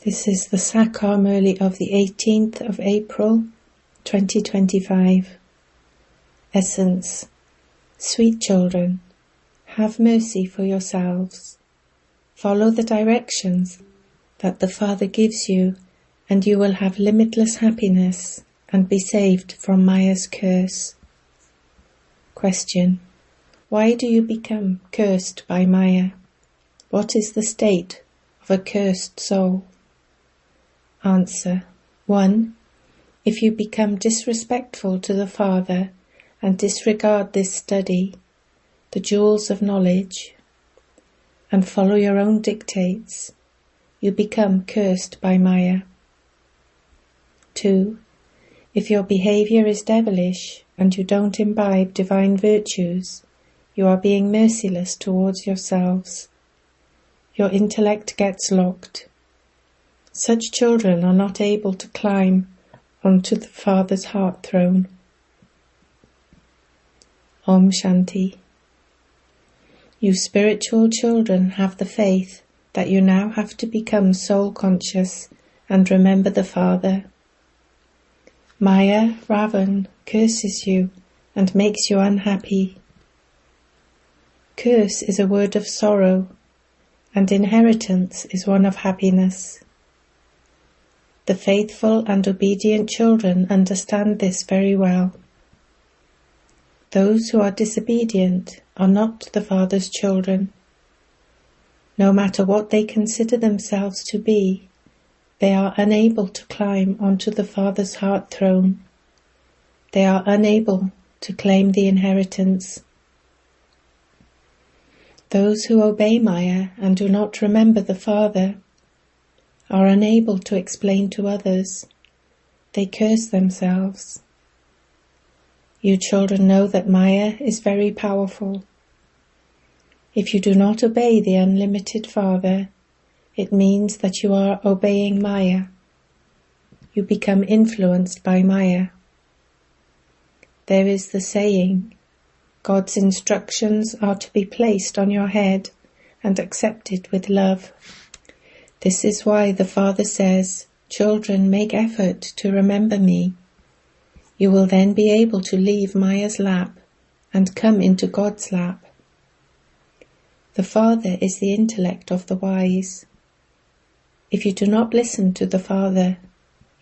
This is the Sakar Murli of the 18th of April, 2025. Essence. Sweet children, have mercy for yourselves. Follow the directions that the Father gives you, and you will have limitless happiness and be saved from Maya's curse. Question. Why do you become cursed by Maya? What is the state of a cursed soul? Answer. 1. If you become disrespectful to the Father and disregard this study, the jewels of knowledge, and follow your own dictates, you become cursed by Maya. 2. If your behavior is devilish and you don't imbibe divine virtues, you are being merciless towards yourselves. Your intellect gets locked. Such children are not able to climb onto the Father's heart throne. Om Shanti. You spiritual children have the faith that you now have to become soul conscious and remember the Father. Maya, Ravan, curses you and makes you unhappy. Curse is a word of sorrow, and inheritance is one of happiness. The faithful and obedient children understand this very well. Those who are disobedient are not the Father's children. No matter what they consider themselves to be, they are unable to climb onto the Father's heart throne. They are unable to claim the inheritance. Those who obey Maya and do not remember the Father are unable to explain to others. They curse themselves. You children know that Maya is very powerful. If you do not obey the unlimited Father, it means that you are obeying Maya. You become influenced by Maya. There is the saying, God's instructions are to be placed on your head and accepted with love. This is why the Father says, children, make effort to remember me. You will then be able to leave Maya's lap and come into God's lap. The Father is the intellect of the wise. If you do not listen to the Father,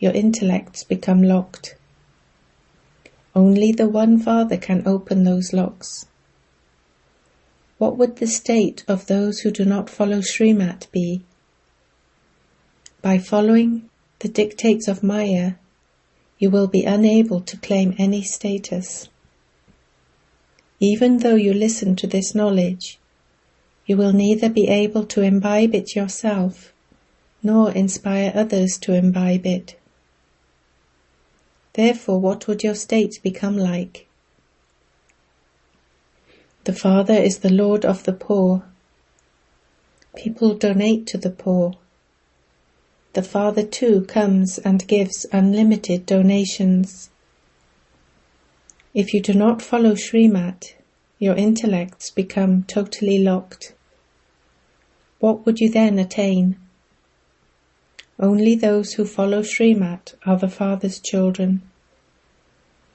your intellects become locked. Only the one Father can open those locks. What would the state of those who do not follow Shrimat be? By following the dictates of Maya, you will be unable to claim any status. Even though you listen to this knowledge, you will neither be able to imbibe it yourself, nor inspire others to imbibe it. Therefore, what would your state become like? The Father is the Lord of the poor. People donate to the poor. The Father too comes and gives unlimited donations. If you do not follow Shrimat, your intellects become totally locked. What would you then attain? Only those who follow Shrimat are the Father's children.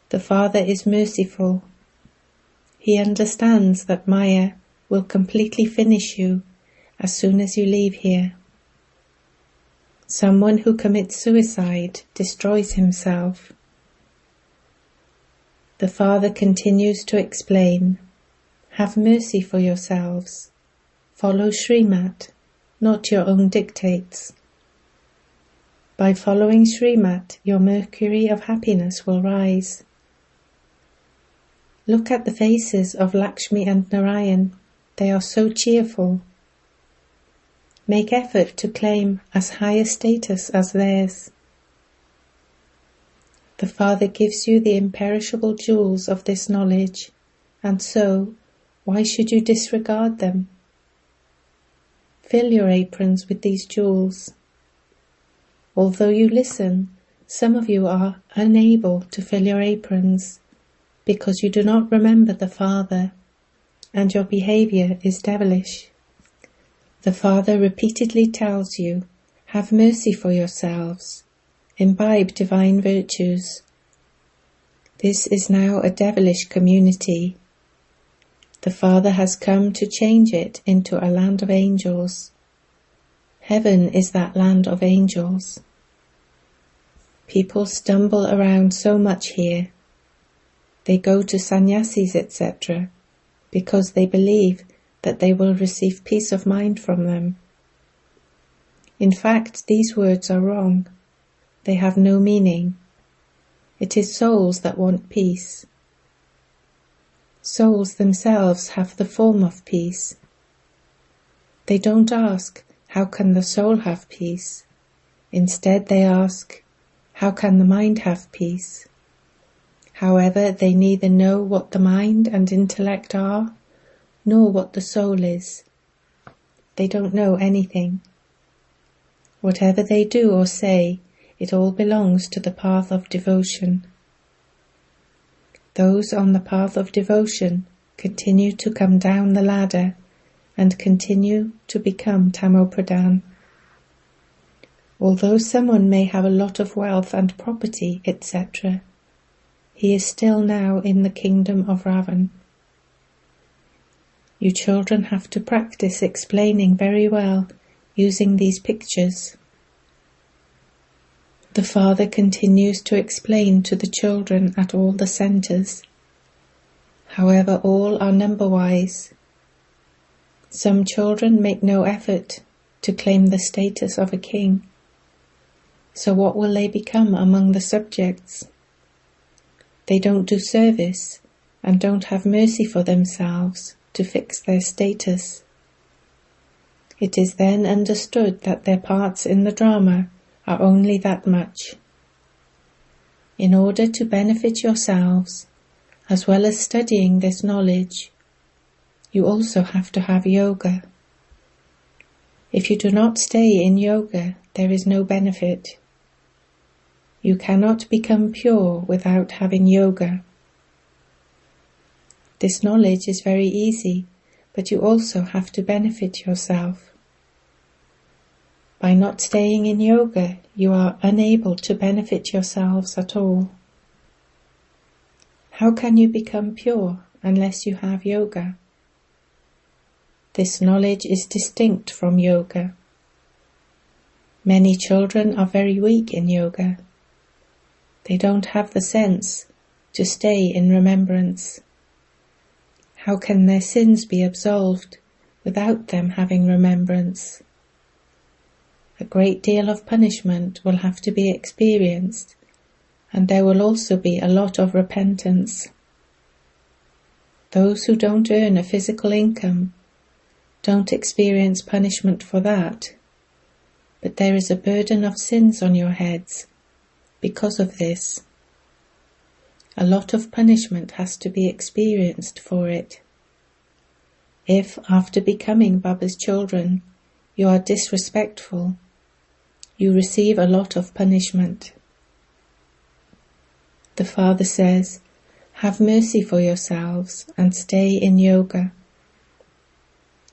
The Father is merciful. He understands that Maya will completely finish you as soon as you leave here. Someone who commits suicide destroys himself. The Father continues to explain, have mercy for yourselves. Follow Shrimat, not your own dictates. By following Shrimat, your mercury of happiness will rise. Look at the faces of Lakshmi and Narayan. They are so cheerful. Make effort to claim as high a status as theirs. The Father gives you the imperishable jewels of this knowledge, and so, why should you disregard them? Fill your aprons with these jewels. Although you listen, some of you are unable to fill your aprons because you do not remember the Father, and your behavior is devilish. The Father repeatedly tells you, Have mercy for yourselves. Imbibe divine virtues. This is now a devilish community. The Father has come to change it into a land of angels. Heaven is that land of angels. People stumble around so much here. They go to sannyasis, etc., because they believe that they will receive peace of mind from them. In fact, these words are wrong. They have no meaning. It is souls that want peace. Souls themselves have the form of peace. They don't ask, how can the soul have peace? Instead they ask, how can the mind have peace? However, they neither know what the mind and intellect are, nor what the soul is. They don't know anything. Whatever they do or say, it all belongs to the path of devotion. Those on the path of devotion continue to come down the ladder and continue to become Tamopradhan. Although someone may have a lot of wealth and property, etc., he is still now in the kingdom of Ravan. You children have to practice explaining very well using these pictures. The Father continues to explain to the children at all the centers. However, all are number-wise. Some children make no effort to claim the status of a king. So what will they become among the subjects? They don't do service and don't have mercy for themselves to fix their status. It is then understood that their parts in the drama are only that much. In order to benefit yourselves, as well as studying this knowledge, you also have to have yoga. If you do not stay in yoga, there is no benefit. You cannot become pure without having yoga. This knowledge is very easy, but you also have to benefit yourself. By not staying in yoga, you are unable to benefit yourselves at all. How can you become pure unless you have yoga? This knowledge is distinct from yoga. Many children are very weak in yoga. They don't have the sense to stay in remembrance. How can their sins be absolved without them having remembrance? A great deal of punishment will have to be experienced, and there will also be a lot of repentance. Those who don't earn a physical income don't experience punishment for that, but there is a burden of sins on your heads because of this. A lot of punishment has to be experienced for it. If, after becoming Baba's children, you are disrespectful, you receive a lot of punishment. The Father says, have mercy for yourselves and stay in yoga.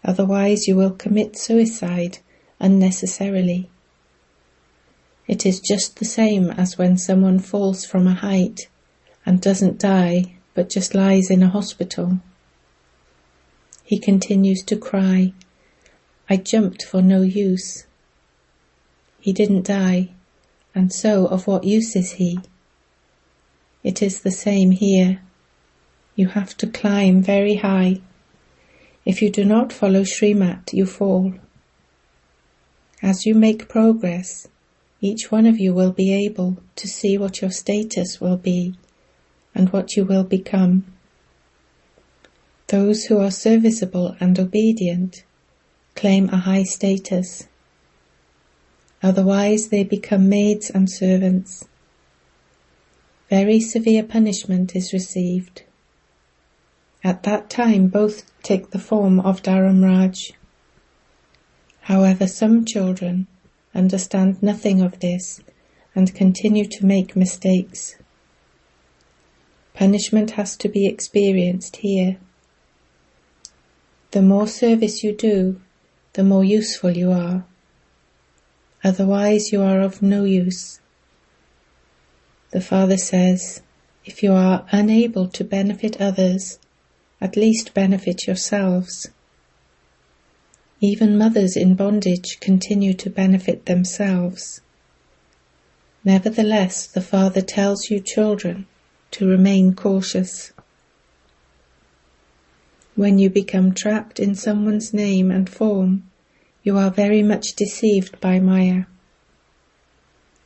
Otherwise you will commit suicide unnecessarily. It is just the same as when someone falls from a height and doesn't die but just lies in a hospital. He continues to cry, I jumped for no use. He didn't die, and so of what use is he? It is the same here. You have to climb very high. If you do not follow Shrimat, you fall. As you make progress, each one of you will be able to see what your status will be and what you will become. Those who are serviceable and obedient claim a high status. Otherwise they become maids and servants. Very severe punishment is received. At that time both take the form of Dharamraj. However, some children understand nothing of this and continue to make mistakes. Punishment has to be experienced here. The more service you do, the more useful you are. otherwise you are of no use. The Father says, if you are unable to benefit others, at least benefit yourselves. Even mothers in bondage continue to benefit themselves. Nevertheless, the Father tells you children to remain cautious. When you become trapped in someone's name and form, you are very much deceived by Maya.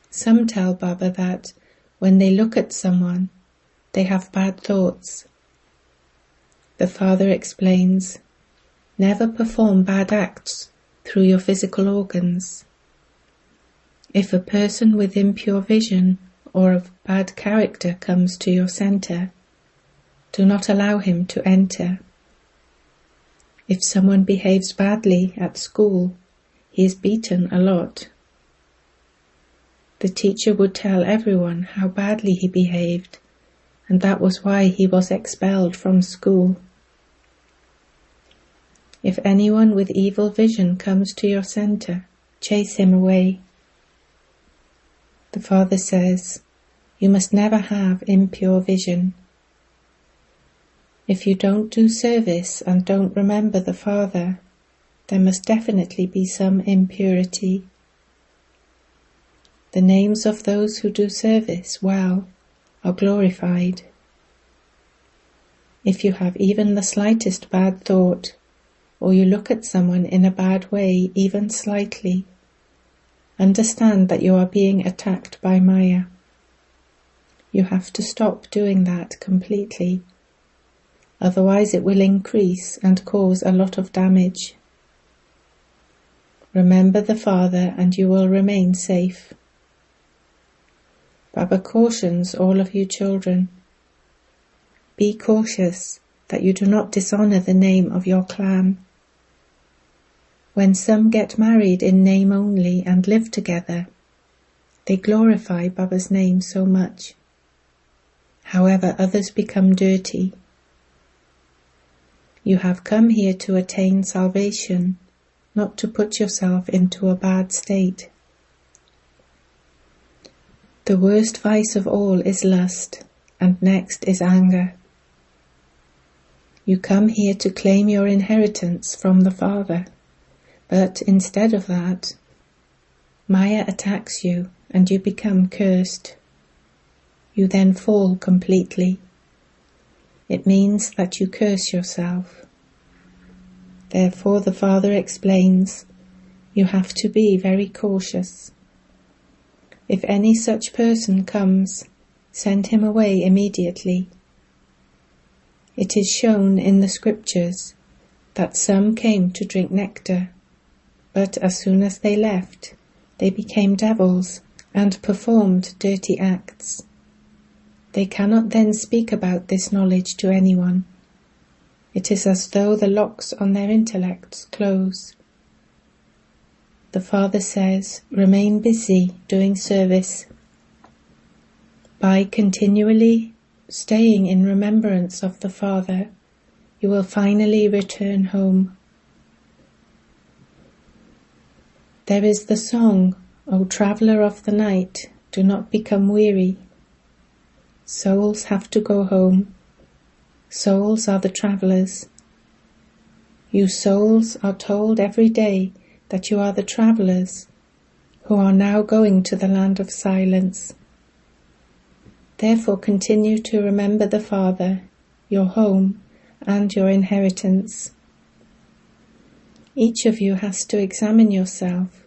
Some tell Baba that when they look at someone, they have bad thoughts. The Father explains, never perform bad acts through your physical organs. If a person with impure vision or of bad character comes to your center, do not allow him to enter. If someone behaves badly at school, he is beaten a lot. The teacher would tell everyone how badly he behaved, and that was why he was expelled from school. If anyone with evil vision comes to your center, chase him away. The Father says, you must never have impure vision. If you don't do service and don't remember the Father, there must definitely be some impurity. The names of those who do service well are glorified. If you have even the slightest bad thought, or you look at someone in a bad way even slightly, understand that you are being attacked by Maya. You have to stop doing that completely. Otherwise it will increase and cause a lot of damage. Remember the Father and you will remain safe. Baba cautions all of you children. Be cautious that you do not dishonor the name of your clan. When some get married in name only and live together, they glorify Baba's name so much. However, others become dirty. You have come here to attain salvation, not to put yourself into a bad state. The worst vice of all is lust, and next is anger. You come here to claim your inheritance from the Father, but instead of that, Maya attacks you and you become cursed. You then fall completely. It means that you curse yourself. Therefore the Father explains, you have to be very cautious. If any such person comes, send him away immediately. It is shown in the scriptures that some came to drink nectar, but as soon as they left, they became devils and performed dirty acts. They cannot then speak about this knowledge to anyone. It is as though the locks on their intellects close. The Father says, remain busy doing service. By continually staying in remembrance of the Father, you will finally return home. There is the song, O traveller of the night, do not become weary. Souls have to go home. Souls are the travellers. You souls are told every day that you are the travellers who are now going to the land of silence. Therefore continue to remember the Father, your home, and your inheritance. Each of you has to examine yourself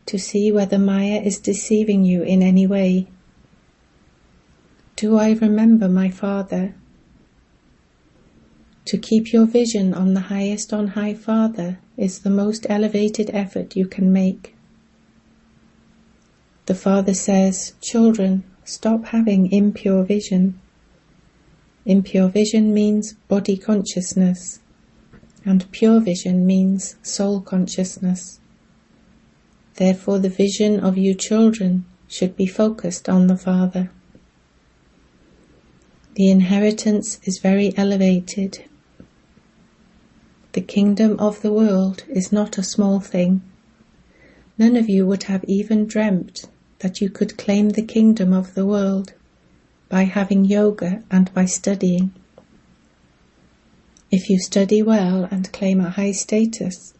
to see whether Maya is deceiving you in any way. Do I remember my Father? To keep your vision on the highest on high Father is the most elevated effort you can make. The Father says, children, stop having impure vision. Impure vision means body consciousness, and pure vision means soul consciousness. Therefore the vision of you children should be focused on the Father. The inheritance is very elevated. The kingdom of the world is not a small thing. none of you would have even dreamt that you could claim the kingdom of the world by having yoga and by studying. If you study well and claim a high status,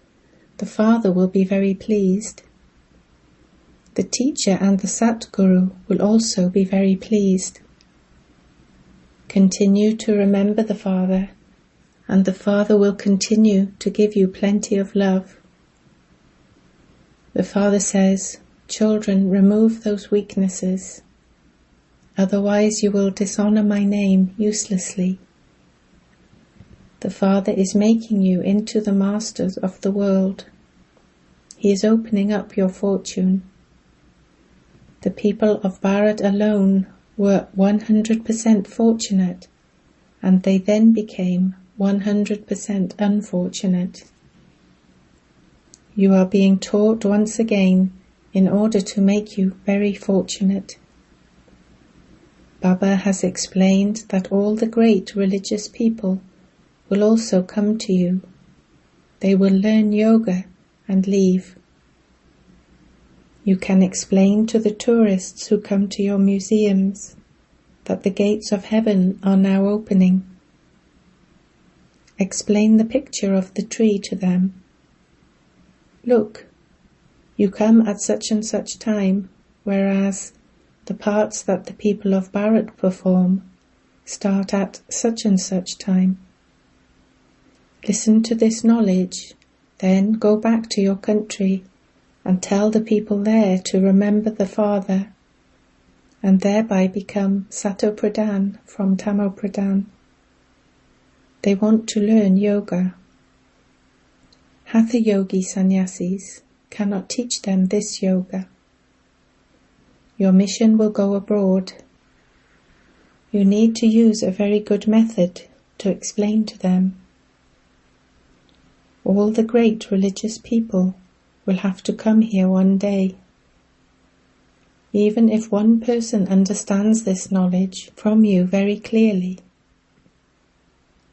the Father will be very pleased. The teacher and the Satguru will also be very pleased. Continue to remember the Father, and the Father will continue to give you plenty of love. The Father says, "Children, remove those weaknesses. Otherwise you will dishonor my name uselessly." The Father is making you into the masters of the world. He is opening up your fortune. The people of Bharat alone were 100% fortunate, and they then became 100% unfortunate. You are being taught once again in order to make you very fortunate. Baba has explained that all the great religious people will also come to you. They will learn yoga and leave. You can explain to the tourists who come to your museums that the gates of heaven are now opening. Explain the picture of the tree to them. Look, you come at such and such time, whereas the parts that the people of Bharat perform start at such and such time. Listen to this knowledge, then go back to your country and tell the people there to remember the Father, and thereby become Sato Pradhan from Tamo Pradhan. They want to learn yoga. Hatha yogi sannyasis cannot teach them this yoga. Your mission will go abroad. You need to use a very good method to explain to them. All the great religious people will have to come here one day. Even if one person understands this knowledge from you very clearly,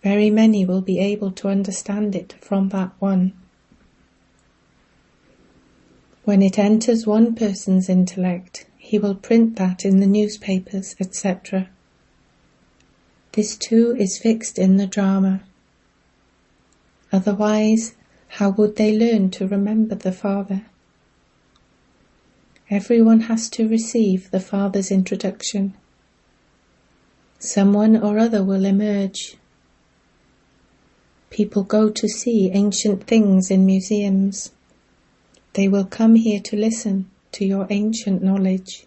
very many will be able to understand it from that one. When it enters one person's intellect, he will print that in the newspapers, etc. This too is fixed in the drama. Otherwise, how would they learn to remember the Father? Everyone has to receive the Father's introduction. Someone or other will emerge. People go to see ancient things in museums. They will come here to listen to your ancient knowledge.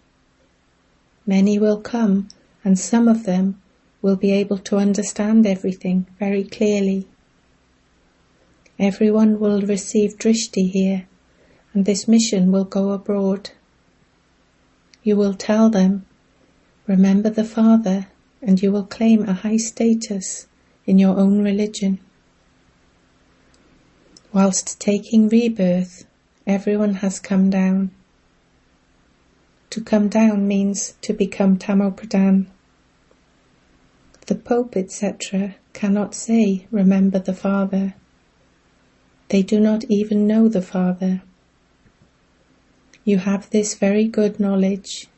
Many will come, and some of them will be able to understand everything very clearly. Everyone will receive drishti here, and this mission will go abroad. You will tell them, remember the Father, and you will claim a high status in your own religion. Whilst taking rebirth, everyone has come down. To come down means to become Tamo Pradhan. The Pope, etc., cannot say, remember the Father. They do not even know the Father. You have this very good knowledge.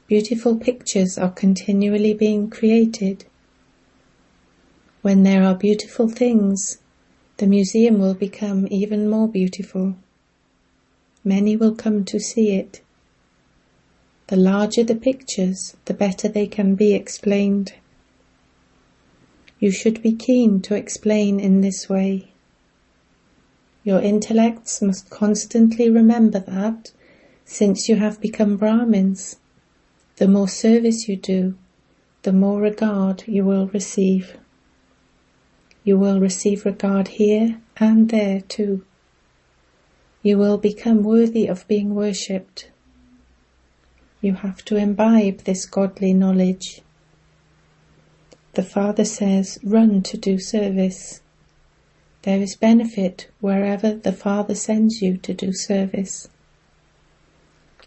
Beautiful pictures are continually being created. When there are beautiful things, the museum will become even more beautiful. Many will come to see it. The larger the pictures, the better they can be explained. You should be keen to explain in this way. Your intellects must constantly remember that, since you have become Brahmins, the more service you do, the more regard you will receive. You will receive regard here and there too. You will become worthy of being worshipped. You have to imbibe this godly knowledge. The Father says, run to do service. There is benefit wherever the Father sends you to do service.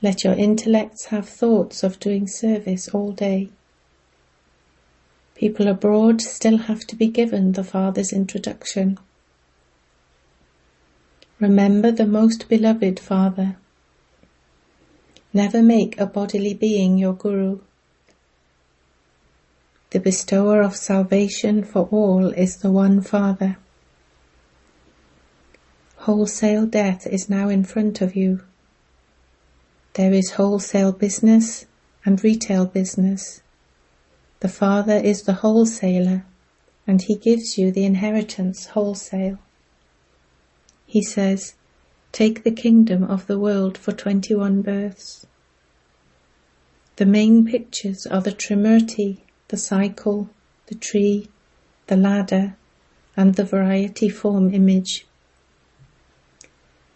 Let your intellects have thoughts of doing service all day. People abroad still have to be given the Father's introduction. Remember the most beloved Father. Never make a bodily being your guru. The bestower of salvation for all is the one Father. Wholesale death is now in front of you. There is wholesale business and retail business. The Father is the wholesaler, and he gives you the inheritance wholesale. He says, take the kingdom of the world for 21 births. The main pictures are the Trimurti, the cycle, the tree, the ladder, and the variety form image.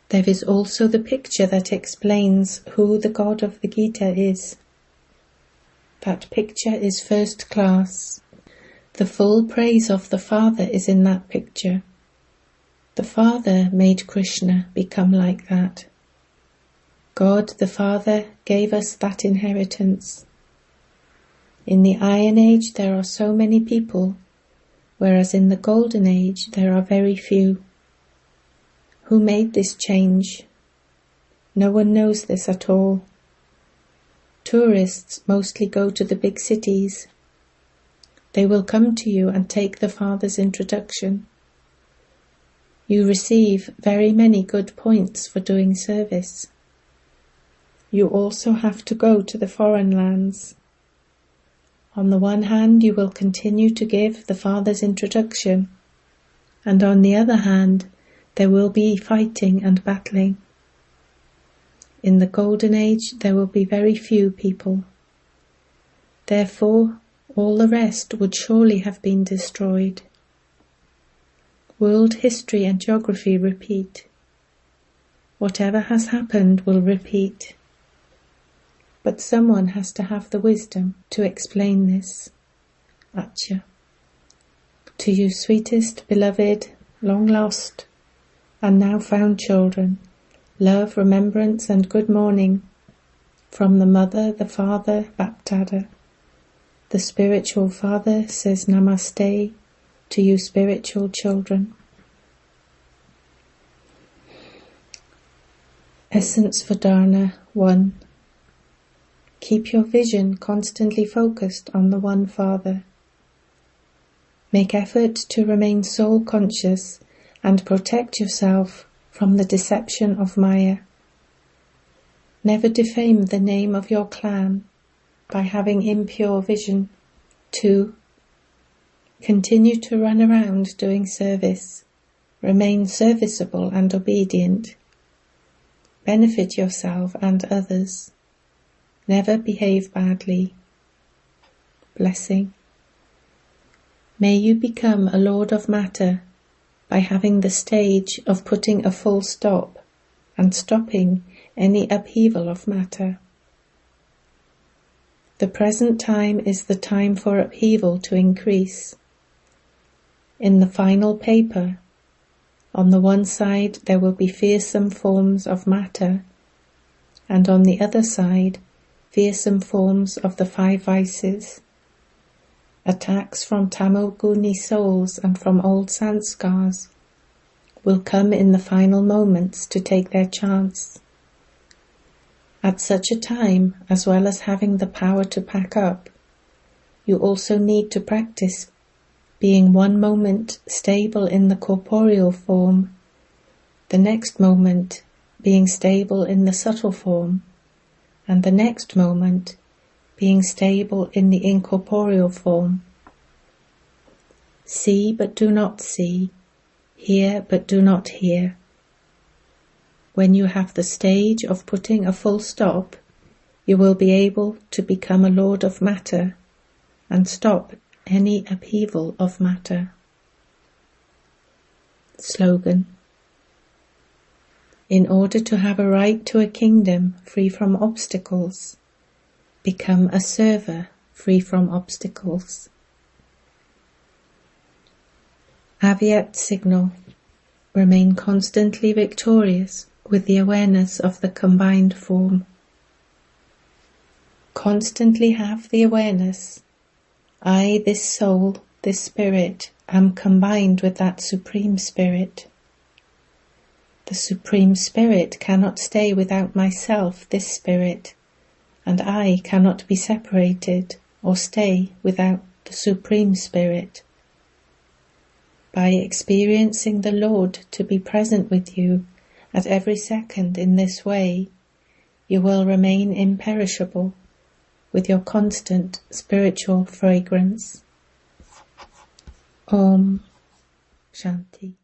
There is also the picture that explains who the God of the Gita is. That picture is first class. The full praise of the Father is in that picture. The Father made Krishna become like that. God the Father gave us that inheritance. In the Iron Age there are so many people, whereas in the Golden Age there are very few. Who made this change? No one knows this at all. Tourists mostly go to the big cities. They will come to you and take the Father's introduction. You receive very many good points for doing service. You also have to go to the foreign lands. On the one hand, you will continue to give the Father's introduction, and on the other hand, there will be fighting and battling. In the Golden Age, there will be very few people. Therefore, all the rest would surely have been destroyed. World history and geography repeat. Whatever has happened will repeat. But someone has to have the wisdom to explain this. Acha. To you sweetest, beloved, long lost, and now found children, love, remembrance and good morning from the Mother, the Father, BapDada. The spiritual Father says Namaste to you spiritual children. Essence for Dharna 1. Keep your vision constantly focused on the one Father. Make effort to remain soul conscious and protect yourself from the deception of Maya. Never defame the name of your clan by having impure vision. 2. Continue to run around doing service. Remain serviceable and obedient. Benefit yourself and others. Never behave badly. Blessing. May you become a Lord of Matter by having the stage of putting a full stop and stopping any upheaval of matter. The present time is the time for upheaval to increase. In the final paper, on the one side there will be fearsome forms of matter, and on the other side fearsome forms of the 5 vices. Attacks from Tamil Guni souls and from old sanskars will come in the final moments to take their chance. At such a time, as well as having the power to pack up, you also need to practice being one moment stable in the corporeal form, the next moment being stable in the subtle form, and the next moment being stable in the incorporeal form. See but do not see, hear but do not hear. When you have the stage of putting a full stop, you will be able to become a Lord of Matter and stop any upheaval of matter. Slogan. In order to have a right to a kingdom free from obstacles, become a server free from obstacles. Avyakt signal. Remain constantly victorious with the awareness of the combined form. Constantly have the awareness, I, this soul, this spirit, am combined with that Supreme Spirit. The Supreme Spirit cannot stay without myself, this spirit, and I cannot be separated or stay without the Supreme Spirit. By experiencing the Lord to be present with you at every second in this way, you will remain imperishable with your constant spiritual fragrance. Om Shanti.